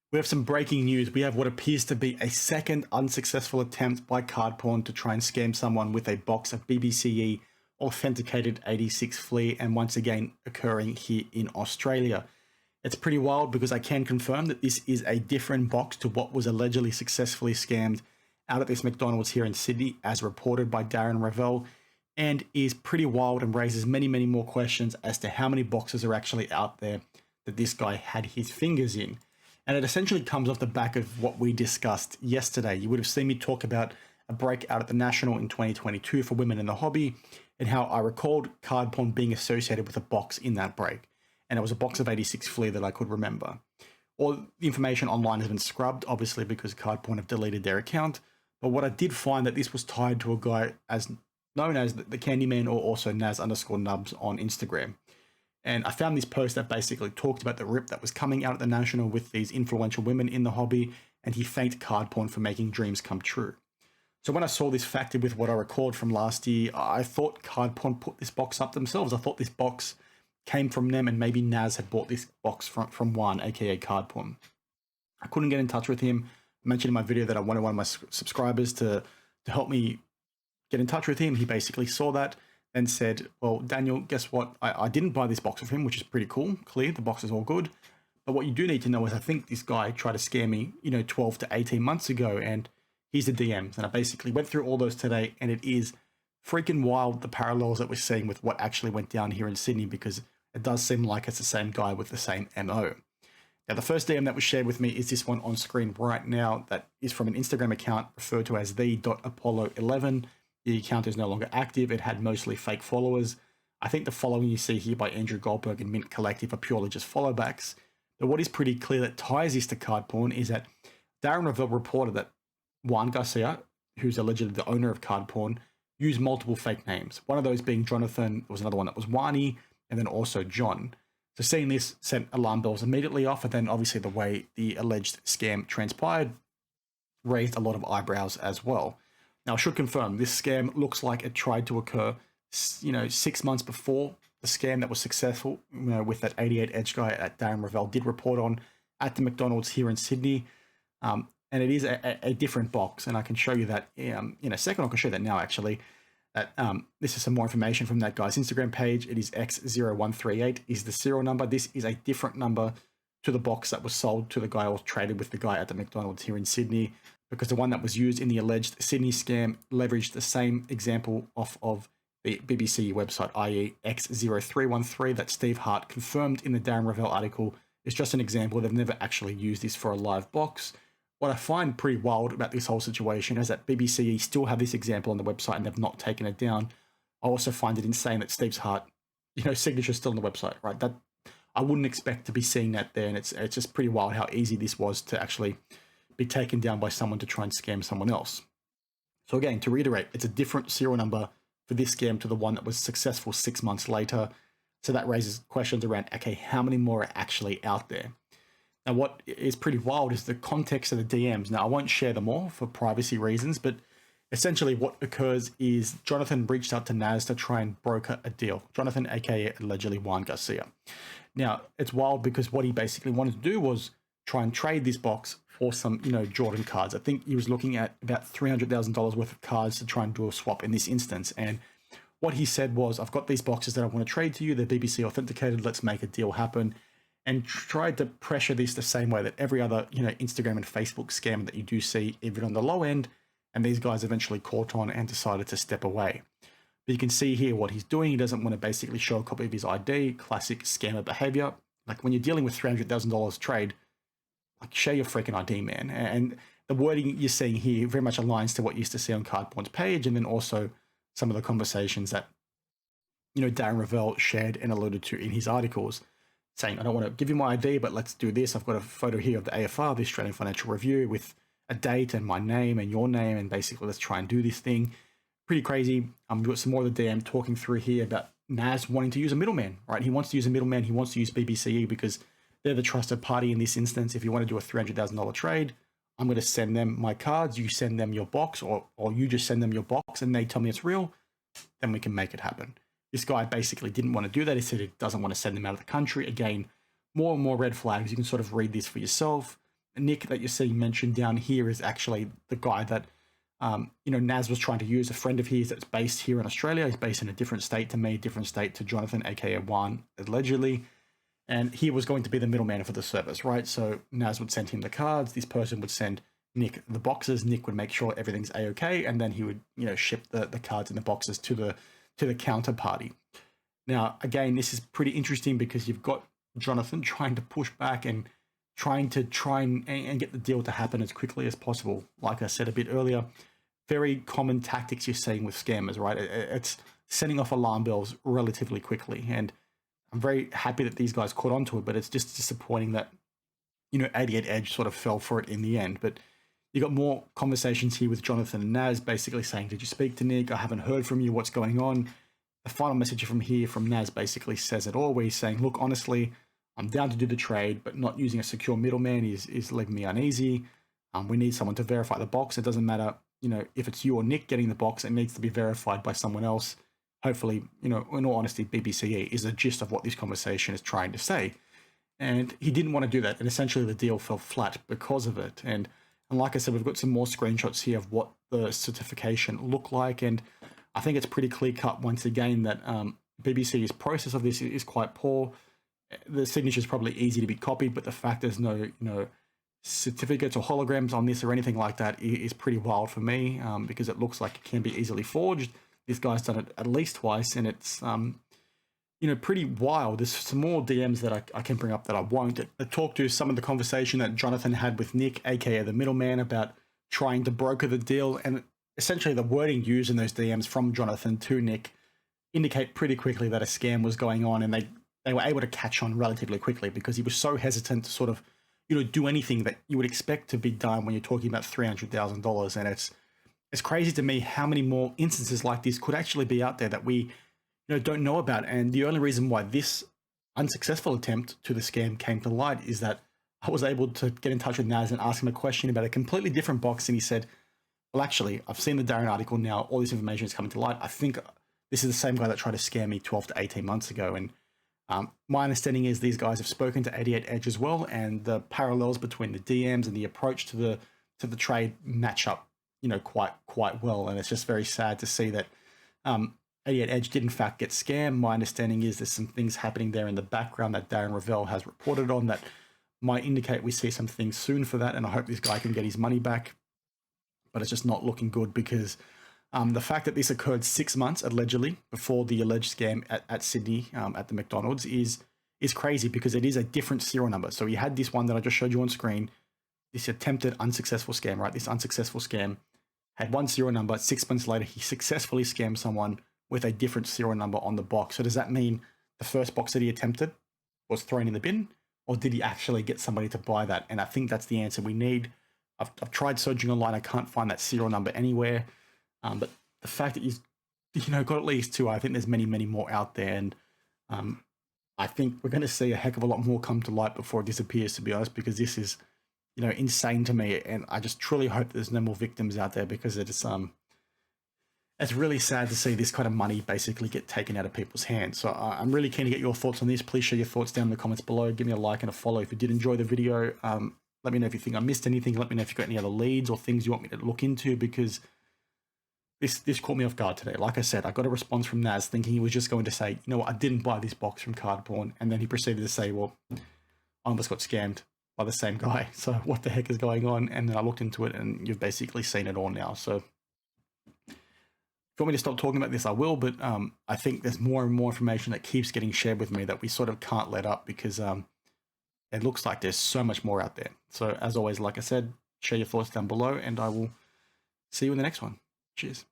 We have some breaking news. We have what appears to be a second unsuccessful attempt by Card Pawn to try and scam someone with a box of BBCE authenticated 86 Flea, and once again occurring here in Australia. It's pretty wild because I can confirm that this is a different box to what was allegedly successfully scammed out at this McDonald's here in Sydney, as reported by Darren Ravel, and is pretty wild and raises many, many more questions as to how many boxes are actually out there that this guy had his fingers in. And it essentially comes off the back of what we discussed yesterday. You would have seen me talk about a breakout at the National in 2022 for women in the hobby, and how I recalled Card Pawn being associated with a box in that break. And it was a box of 86 Flea that I could remember. All the information online has been scrubbed, obviously, because Card Pawn have deleted their account. But what I did find that this was tied to a guy as known as the Candyman, or also Naz_Nubs on Instagram. And I found this post that basically talked about the rip that was coming out at the National with these influential women in the hobby, and he thanked Card Pawn for making dreams come true. So when I saw this factored with what I recalled from last year, I thought Card Pawn put this box up themselves. I thought this box came from them, and maybe Naz had bought this box from Juan, aka Card Pawn. I couldn't get in touch with him. I mentioned in my video that I wanted one of my subscribers to help me get in touch with him. He basically saw that and said, well, Daniel, guess what? I didn't buy this box of him, which is pretty cool. Clear, the box is all good. But what you do need to know is I think this guy tried to scare me, 12 to 18 months ago. And here's the DMs. And I basically went through all those today. And it is freaking wild, the parallels that we're seeing with what actually went down here in Sydney, because it does seem like it's the same guy with the same MO. Now, the first DM that was shared with me is this one on screen right now. That is from an Instagram account referred to as the.apollo11. The account is no longer active. It had mostly fake followers. I think the following you see here by Andrew Goldberg and Mint Collective are purely just followbacks. But what is pretty clear that ties this to Card Pawn is that Darren Ravel reported that Juan Garcia, who's allegedly the owner of Card Pawn, used multiple fake names. One of those being Jonathan, there was another one that was Wani, and then also John. So seeing this sent alarm bells immediately off, and then obviously the way the alleged scam transpired raised a lot of eyebrows as well. Now, I should confirm, this scam looks like it tried to occur, 6 months before the scam that was successful, with that 88 Edge guy that Darren Ravel did report on at the McDonald's here in Sydney. And it is a different box, and I can show you that in a second. I can show you that now, actually. This is some more information from that guy's Instagram page. It is X0138 is the serial number. This is a different number to the box that was sold to the guy or traded with the guy at the McDonald's here in Sydney, because the one that was used in the alleged Sydney scam leveraged the same example off of the BBC website, i.e. X0313, that Steve Hart confirmed in the Darren Ravel article is just an example. They've never actually used this for a live box. What I find pretty wild about this whole situation is that BBC still have this example on the website and they've not taken it down. I also find it insane that Steve's Hart, signature is still on the website, right? That I wouldn't expect to be seeing that there, and it's just pretty wild how easy this was to actually be taken down by someone to try and scam someone else. So again, to reiterate, it's a different serial number for this scam to the one that was successful 6 months later. So that raises questions around, okay, how many more are actually out there? Now, what is pretty wild is the context of the DMs. Now, I won't share them all for privacy reasons, but essentially what occurs is Jonathan reached out to Naz to try and broker a deal. Jonathan, aka allegedly Juan Garcia. Now, it's wild because what he basically wanted to do was try and trade this box for some, Jordan cards. I think he was looking at about $300,000 worth of cards to try and do a swap in this instance. And what he said was, I've got these boxes that I want to trade to you. They're BBC authenticated. Let's make a deal happen. And tried to pressure this the same way that every other, Instagram and Facebook scam that you do see, even on the low end. And these guys eventually caught on and decided to step away. But you can see here what he's doing. He doesn't want to basically show a copy of his ID, classic scammer behavior. Like when you're dealing with $300,000 trade, like share your freaking ID, man. And the wording you're seeing here very much aligns to what you used to see on Card Pawn's page, and then also some of the conversations that, Darren Ravel shared and alluded to in his articles, saying, I don't want to give you my ID, but let's do this. I've got a photo here of the AFR, the Australian Financial Review, with a date and my name and your name, and basically let's try and do this thing. Pretty crazy. We've got some more of the DM talking through here about Naz wanting to use a middleman, right? He wants to use a middleman. He wants to use BBCE because they're the trusted party in this instance. If you want to do a $300,000 trade, I'm going to send them my cards. You send them your box, or you just send them your box and they tell me it's real. Then we can make it happen. This guy basically didn't want to do that. He said he doesn't want to send them out of the country. Again, more and more red flags. You can sort of read this for yourself. Nick that you're seeing mentioned down here is actually the guy that Naz was trying to use, a friend of his that's based here in Australia. He's based in a different state to me, different state to Jonathan, aka Juan, allegedly. And he was going to be the middleman for the service, right? So Naz would send him the cards. This person would send Nick the boxes. Nick would make sure everything's a-okay, and then he would, ship the cards and the boxes to the counterparty. Now, again, this is pretty interesting because you've got Jonathan trying to push back and trying and get the deal to happen as quickly as possible. Like I said a bit earlier, very common tactics you're seeing with scammers, right? It's setting off alarm bells relatively quickly. And I'm very happy that these guys caught on to it, but it's just disappointing that, 88 Edge sort of fell for it in the end. But you got more conversations here with Jonathan and Naz basically saying, did you speak to Nick? I haven't heard from you. What's going on? The final message from Naz basically says it all, where he's saying, look, honestly, I'm down to do the trade, but not using a secure middleman is leaving me uneasy. We need someone to verify the box. It doesn't matter, if it's you or Nick getting the box, it needs to be verified by someone else. Hopefully, in all honesty, BBCE is the gist of what this conversation is trying to say. And he didn't want to do that. And essentially the deal fell flat because of it. And like I said, we've got some more screenshots here of what the certification looked like. And I think it's pretty clear cut once again that BBCE's process of this is quite poor. The signature is probably easy to be copied, but the fact there's no, certificates or holograms on this or anything like that is pretty wild for me, because it looks like it can be easily forged. This guy's done it at least twice, and it's, pretty wild. There's some more DMs that I can bring up that I won't. I talked to some of the conversation that Jonathan had with Nick, aka the middleman, about trying to broker the deal, and essentially the wording used in those DMs from Jonathan to Nick indicate pretty quickly that a scam was going on, and they were able to catch on relatively quickly because he was so hesitant to sort of, do anything that you would expect to be done when you're talking about $300,000. And it's crazy to me how many more instances like this could actually be out there that we, don't know about. And the only reason why this unsuccessful attempt to the scam came to light is that I was able to get in touch with Naz and ask him a question about a completely different box. And he said, well, actually, I've seen the Darren article now. All this information is coming to light. I think this is the same guy that tried to scam me 12 to 18 months ago. And my understanding is these guys have spoken to 88 Edge as well, and the parallels between the DMs and the approach to the trade match up, quite well. And it's just very sad to see that 88 Edge did in fact get scammed. My understanding is there's some things happening there in the background that Darren Ravel has reported on that might indicate we see some things soon for that, and I hope this guy can get his money back. But it's just not looking good because the fact that this occurred 6 months allegedly before the alleged scam at Sydney at the McDonald's is crazy, because it is a different serial number. So you had this one that I just showed you on screen, this attempted unsuccessful scam, right? This unsuccessful scam had one serial number. 6 months later, he successfully scammed someone with a different serial number on the box. So does that mean the first box that he attempted was thrown in the bin, or did he actually get somebody to buy that? And I think that's the answer we need. I've tried searching online. I can't find that serial number anywhere. But the fact that he's, got at least two, I think there's many, many more out there. And I think we're going to see a heck of a lot more come to light before it disappears, to be honest, because this is, insane to me. And I just truly hope there's no more victims out there, because it's really sad to see this kind of money basically get taken out of people's hands. So I'm really keen to get your thoughts on this. Please share your thoughts down in the comments below. Give me a like and a follow if you did enjoy the video. Let me know if you think I missed anything. Let me know if you've got any other leads or things you want me to look into, because this caught me off guard today. Like I said, I got a response from Naz thinking he was just going to say, I didn't buy this box from Cardpawn. And then he proceeded to say, well, I almost got scammed by the same guy. So what the heck is going on? And then I looked into it, and you've basically seen it all now. So if you want me to stop talking about this, I will. But I think there's more and more information that keeps getting shared with me that we sort of can't let up, because it looks like there's so much more out there. So as always, like I said, share your thoughts down below, and I will see you in the next one. Cheers.